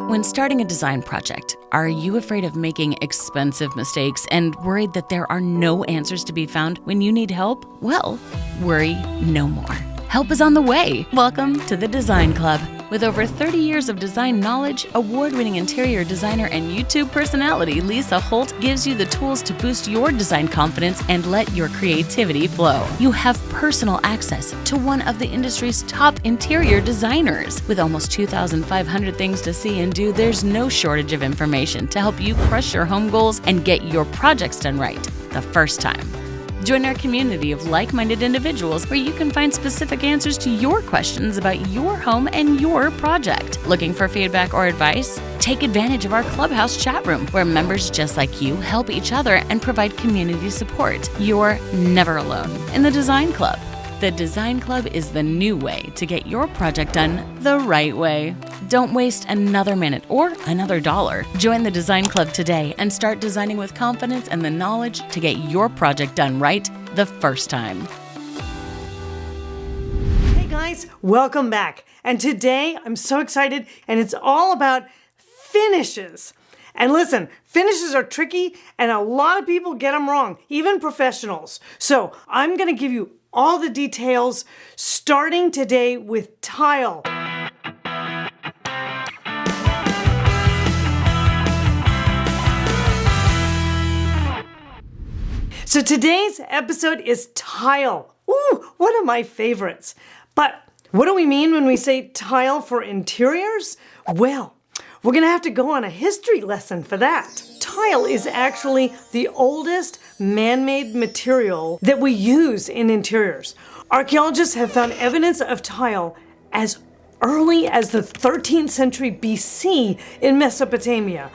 When starting a design project, are you afraid of making expensive mistakes and worried that there are no answers to be found when you need help? Well, worry no more. Help is on the way. Welcome to the Design Club. With over 30 years of design knowledge, award-winning interior designer and YouTube personality Lisa Holt gives you the tools to boost your design confidence and let your creativity flow. You have personal access to one of the industry's top interior designers. With almost 2,500 things to see and do, there's no shortage of information to help you crush your home goals and get your projects done right the first time. Join our community of like-minded individuals where you can find specific answers to your questions about your home and your project. Looking for feedback or advice? Take advantage of our Clubhouse chat room where members just like you help each other and provide community support. You're never alone in the Design Club. The Design Club is the new way to get your project done the right way. Don't waste another minute or another dollar. Join the Design Club today and start designing with confidence and the knowledge to get your project done right the first time. Hey guys, welcome back. And today I'm so excited, and it's all about finishes. And listen, finishes are tricky and a lot of people get them wrong, even professionals. So I'm going to give you all the details, starting today with tile. So today's episode is tile. Ooh, one of my favorites. But what do we mean when we say tile for interiors? Well, we're going to have to go on a history lesson for that. Tile is actually the oldest man-made material that we use in interiors. Archaeologists have found evidence of tile as early as the 13th century BC in Mesopotamia.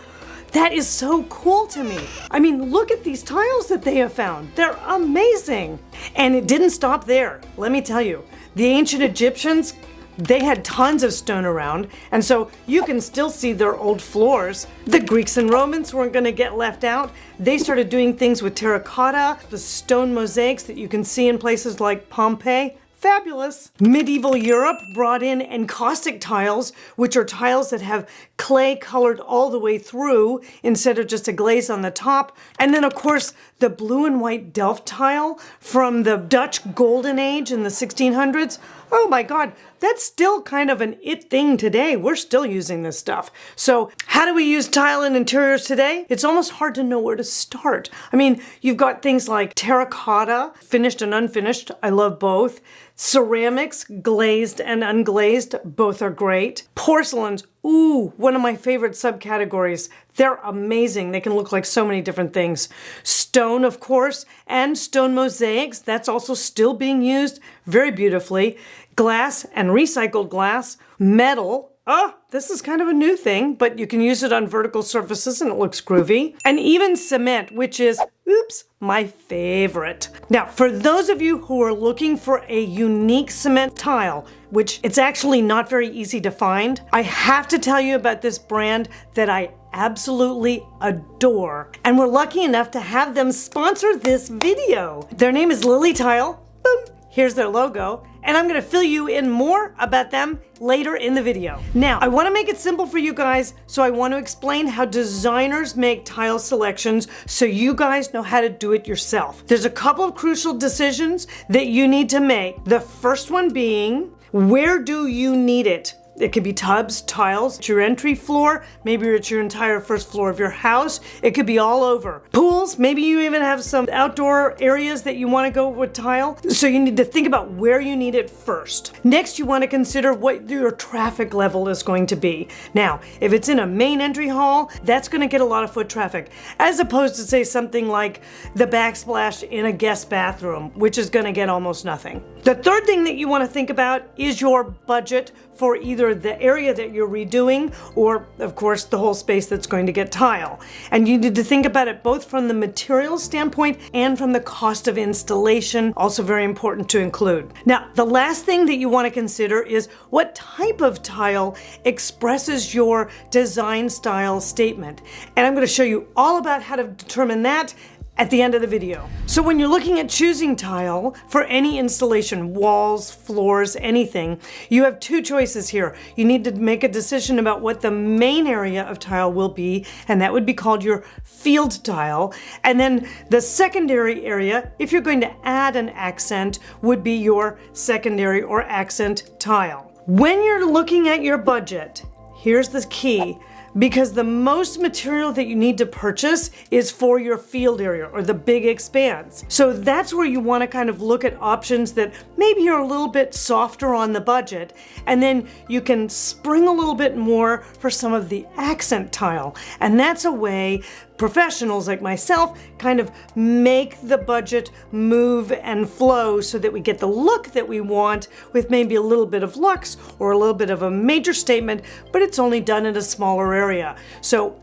That is so cool to me. I mean, look at these tiles that they have found. They're amazing. And it didn't stop there. Let me tell you, the ancient Egyptians, they had tons of stone around, and so you can still see their old floors. The Greeks and Romans weren't going to get left out. They started doing things with terracotta, the stone mosaics that you can see in places like Pompeii. Fabulous. Medieval Europe brought in encaustic tiles, which are tiles that have clay colored all the way through instead of just a glaze on the top. And then, of course, the blue and white Delft tile from the Dutch Golden Age in the 1600s. Oh my God, that's still kind of an it thing today. We're still using this stuff. So how do we use tile in interiors today? It's almost hard to know where to start. I mean, you've got things like terracotta, finished and unfinished. I love both. Ceramics, glazed and unglazed, both are great. Porcelains, ooh, one of my favorite subcategories. They're amazing. They can look like so many different things. Stone, of course, and stone mosaics. That's also still being used very beautifully. Glass and recycled glass. Metal. Oh, this is kind of a new thing, but you can use it on vertical surfaces and it looks groovy. And even cement, which is, oops, my favorite. Now, for those of you who are looking for a unique cement tile, which it's actually not very easy to find, I have to tell you about this brand that I absolutely adore. And we're lucky enough to have them sponsor this video. Their name is Lily Tile. Boom. Here's their logo, and I'm gonna fill you in more about them later in the video. Now, I wanna make it simple for you guys, so I want to explain how designers make tile selections so you guys know how to do it yourself. There's a couple of crucial decisions that you need to make. The first one being, where do you need it? It could be tubs, tiles, it's your entry floor, maybe it's your entire first floor of your house. It could be all over. Pools, maybe you even have some outdoor areas that you want to go with tile. So you need to think about where you need it first. Next, you want to consider what your traffic level is going to be. Now, if it's in a main entry hall, that's going to get a lot of foot traffic, as opposed to say something like the backsplash in a guest bathroom, which is going to get almost nothing. The third thing that you want to think about is your budget for either the area that you're redoing or, of course, the whole space that's going to get tile. And you need to think about it both from the material standpoint and from the cost of installation, also very important to include. Now, the last thing that you want to consider is what type of tile expresses your design style statement. And I'm going to show you all about how to determine that at the end of the video. So when you're looking at choosing tile for any installation, walls, floors, anything, you have two choices here. You need to make a decision about what the main area of tile will be, and that would be called your field tile. And then the secondary area, if you're going to add an accent, would be your secondary or accent tile. When you're looking at your budget, here's the key. Because the most material that you need to purchase is for your field area or the big expanse. So that's where you want to kind of look at options that maybe are a little bit softer on the budget, and then you can spring a little bit more for some of the accent tile. And that's a way professionals like myself kind of make the budget move and flow so that we get the look that we want with maybe a little bit of luxe or a little bit of a major statement, but it's only done in a smaller area. So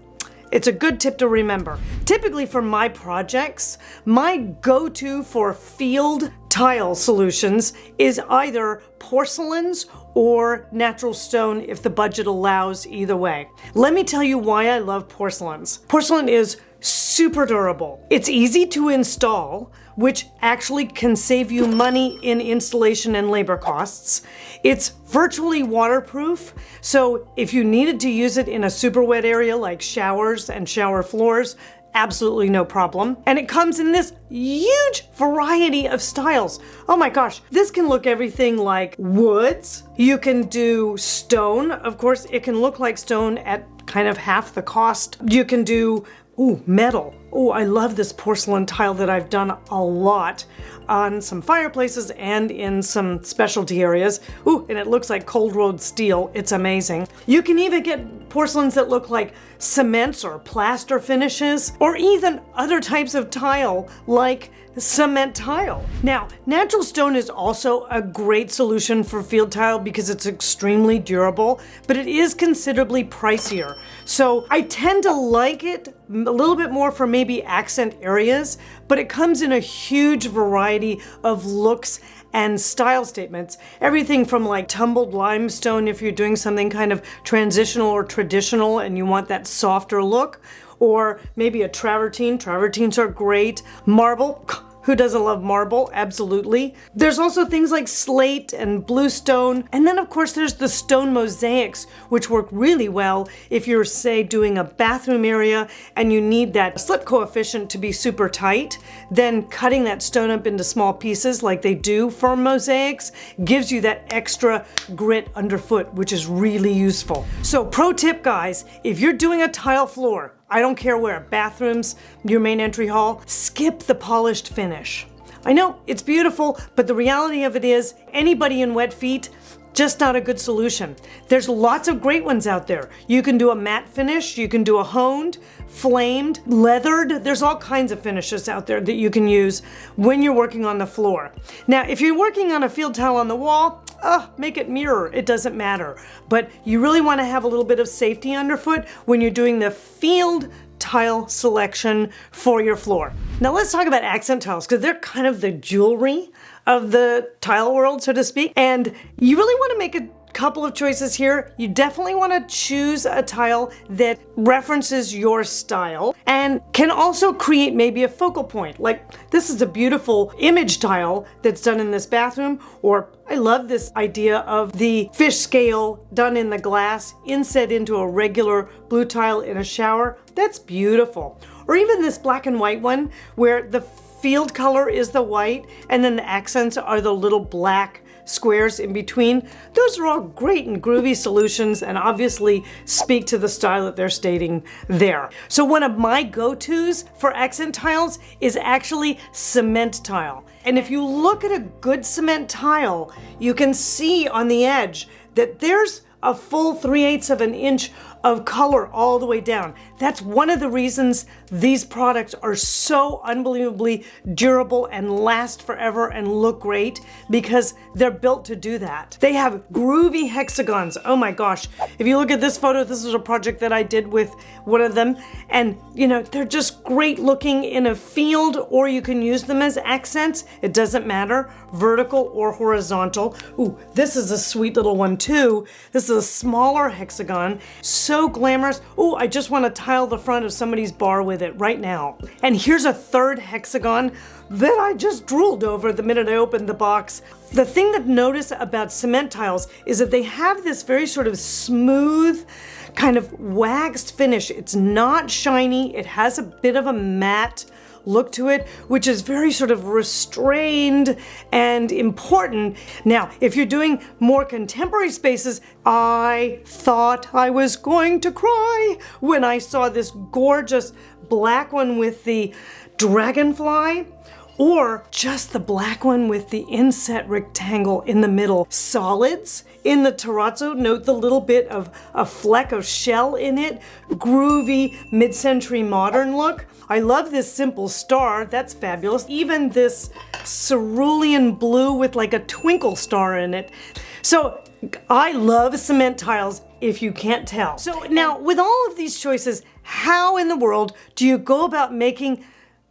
it's a good tip to remember. Typically for my projects, my go-to for field tile solutions is either porcelains or natural stone if the budget allows, either way. Let me tell you why I love porcelains. Porcelain is super durable. It's easy to install, which actually can save you money in installation and labor costs. It's virtually waterproof, so if you needed to use it in a super wet area like showers and shower floors, absolutely no problem. And it comes in this huge variety of styles. Oh my gosh, this can look everything like woods. You can do stone. Of course, it can look like stone at kind of half the cost. You can do metal. I love this porcelain tile that I've done a lot on some fireplaces and in some specialty areas. And it looks like cold rolled steel. It's amazing. You can even get porcelains that look like cements or plaster finishes, or even other types of tile like cement tile. Now, natural stone is also a great solution for field tile because it's extremely durable, but it is considerably pricier. So I tend to like it a little bit more for maybe accent areas, but it comes in a huge variety of looks and style statements. Everything from like tumbled limestone if you're doing something kind of transitional or traditional and you want that softer look, or maybe a travertine. Travertines are great. Marble. Who doesn't love marble? Absolutely. There's also things like slate and bluestone. And then of course there's the stone mosaics, which work really well if you're, say, doing a bathroom area and you need that slip coefficient to be super tight. Then cutting that stone up into small pieces like they do for mosaics gives you that extra grit underfoot, which is really useful. So pro tip, guys, if you're doing a tile floor, I don't care where, bathrooms, your main entry hall, skip the polished finish. I know, it's beautiful, but the reality of it is, anybody in wet feet, just not a good solution. There's lots of great ones out there. You can do a matte finish, you can do a honed, flamed, leathered. There's all kinds of finishes out there that you can use when you're working on the floor. Now, if you're working on a field tile on the wall, make it mirror, it doesn't matter. But you really want to have a little bit of safety underfoot when you're doing the field tile selection for your floor. Now let's talk about accent tiles, because they're kind of the jewelry of the tile world, so to speak. And you really want to make a couple of choices here. You definitely want to choose a tile that references your style and can also create maybe a focal point. Like this is a beautiful image tile that's done in this bathroom, or I love this idea of the fish scale done in the glass inset into a regular blue tile in a shower. That's beautiful. Or even this black and white one where the field color is the white and then the accents are the little black squares in between. Those are all great and groovy solutions and obviously speak to the style that they're stating there. So one of my go-tos for accent tiles is actually cement tile. And if you look at a good cement tile, you can see on the edge that there's a full 3/8 of an inch of color all the way down. That's one of the reasons these products are so unbelievably durable and last forever and look great, because they're built to do that. They have groovy hexagons. Oh my gosh. If you look at this photo, this is a project that I did with one of them, and they're just great looking in a field, or you can use them as accents. It doesn't matter, vertical or horizontal. Ooh, this is a sweet little one too. This is a smaller hexagon, so glamorous. Oh, I just want to tile the front of somebody's bar with it right now. And here's a third hexagon that I just drooled over the minute I opened the box. The thing to notice about cement tiles is that they have this very sort of smooth, kind of waxed finish. It's not shiny. It has a bit of a matte look to it, which is very sort of restrained and important. Now, if you're doing more contemporary spaces, I thought I was going to cry when I saw this gorgeous black one with the dragonfly, or just the black one with the inset rectangle in the middle. Solids in the terrazzo, note the little bit of a fleck of shell in it. Groovy mid-century modern look. I love this simple star, that's fabulous. Even this cerulean blue with like a twinkle star in it. So I love cement tiles, if you can't tell. So now with all of these choices, how in the world do you go about making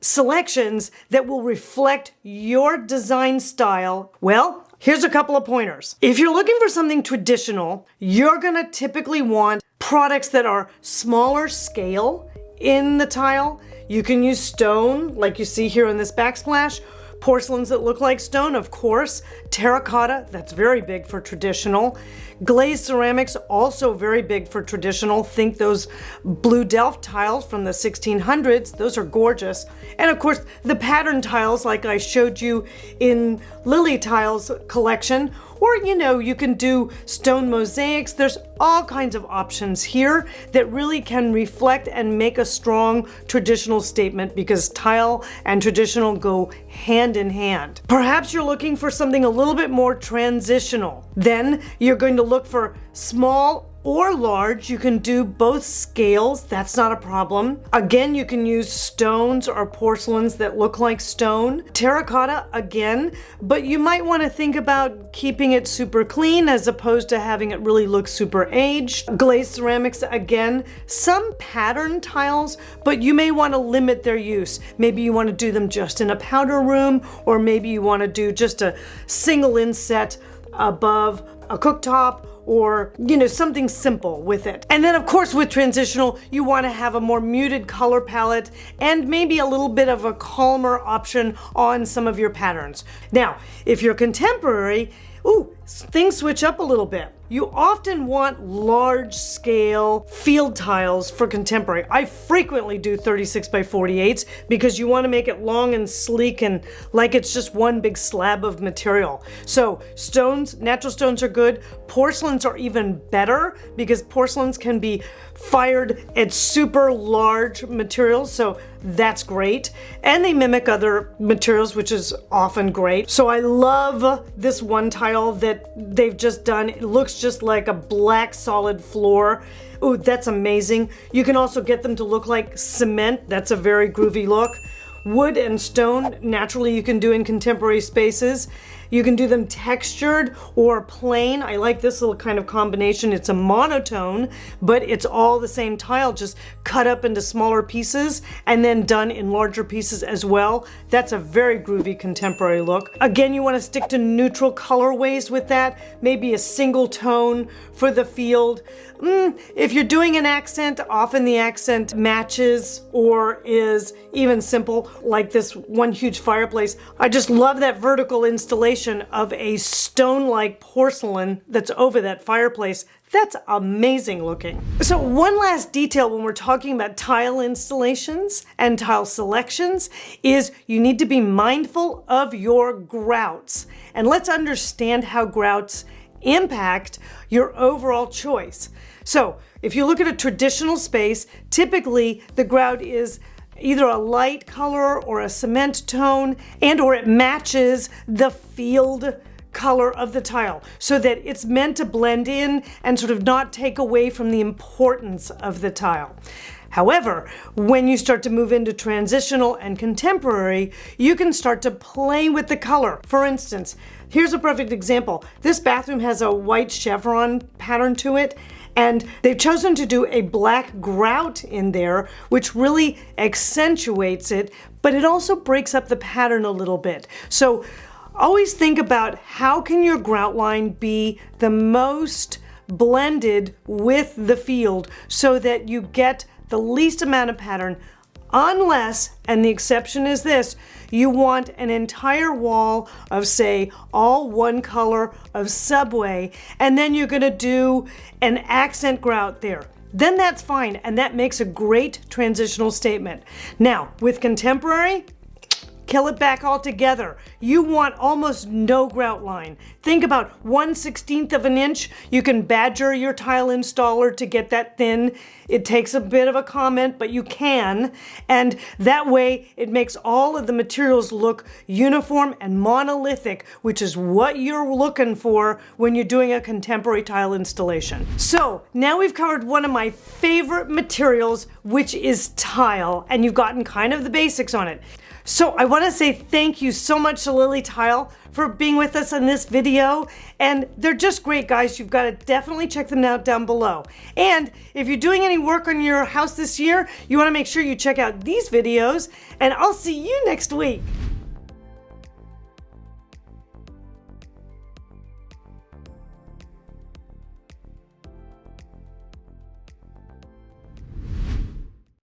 selections that will reflect your design style? Well, here's a couple of pointers. If you're looking for something traditional, you're gonna typically want products that are smaller scale in the tile. You can use stone, like you see here in this backsplash. Porcelains that look like stone, of course. Terracotta, that's very big for traditional. Glazed ceramics, also very big for traditional. Think those blue Delft tiles from the 1600s. Those are gorgeous. And of course, the pattern tiles like I showed you in Lily Tiles collection. Or, you can do stone mosaics. There's all kinds of options here that really can reflect and make a strong traditional statement, because tile and traditional go hand in hand. Perhaps you're looking for something a little bit more transitional. Then you're going to look for small or large. You can do both scales, that's not a problem. Again, you can use stones or porcelains that look like stone. Terracotta, again, but you might want to think about keeping it super clean as opposed to having it really look super aged. Glazed ceramics, again, some pattern tiles, but you may want to limit their use. Maybe you want to do them just in a powder room, or maybe you want to do just a single inset above a cooktop, or something simple with it. And then of course with transitional, you want to have a more muted color palette and maybe a little bit of a calmer option on some of your patterns. Now, if you're contemporary, things switch up a little bit. You often want large scale field tiles for contemporary. I frequently do 36 by 48s because you want to make it long and sleek and like it's just one big slab of material. So stones, natural stones are good. Porcelains are even better because porcelains can be fired at super large materials, so that's great. And they mimic other materials, which is often great. So I love this one tile that they've just done. It looks just like a black solid floor. Ooh, that's amazing. You can also get them to look like cement. That's a very groovy look. Wood and stone, naturally you can do in contemporary spaces. You can do them textured or plain. I like this little kind of combination. It's a monotone, but it's all the same tile, just cut up into smaller pieces and then done in larger pieces as well. That's a very groovy contemporary look. Again, you want to stick to neutral colorways with that. Maybe a single tone for the field. If you're doing an accent, often the accent matches or is even simple, like this one huge fireplace. I just love that vertical installation of a stone-like porcelain that's over that fireplace. That's amazing looking. So one last detail when we're talking about tile installations and tile selections is you need to be mindful of your grouts. And let's understand how grouts impact your overall choice. So if you look at a traditional space, typically the grout is either a light color or a cement tone, and or it matches the field color of the tile so that it's meant to blend in and sort of not take away from the importance of the tile. However, when you start to move into transitional and contemporary, you can start to play with the color. For instance, here's a perfect example. This bathroom has a white chevron pattern to it, and they've chosen to do a black grout in there, which really accentuates it, but it also breaks up the pattern a little bit. So always think about how can your grout line be the most blended with the field so that you get the least amount of pattern, unless, and the exception is this, you want an entire wall of, say, all one color of Subway, and then you're gonna do an accent grout there. Then that's fine, and that makes a great transitional statement. Now, with contemporary, kill it back altogether. You want almost no grout line. Think about 1/16 of an inch. You can badger your tile installer to get that thin. It takes a bit of a comment, but you can. And that way it makes all of the materials look uniform and monolithic, which is what you're looking for when you're doing a contemporary tile installation. So now we've covered one of my favorite materials, which is tile, and you've gotten kind of the basics on it. So I want to say thank you so much to Lily Tile for being with us in this video. And they're just great, guys. You've got to definitely check them out down below. And if you're doing any work on your house this year, you want to make sure you check out these videos. And I'll see you next week.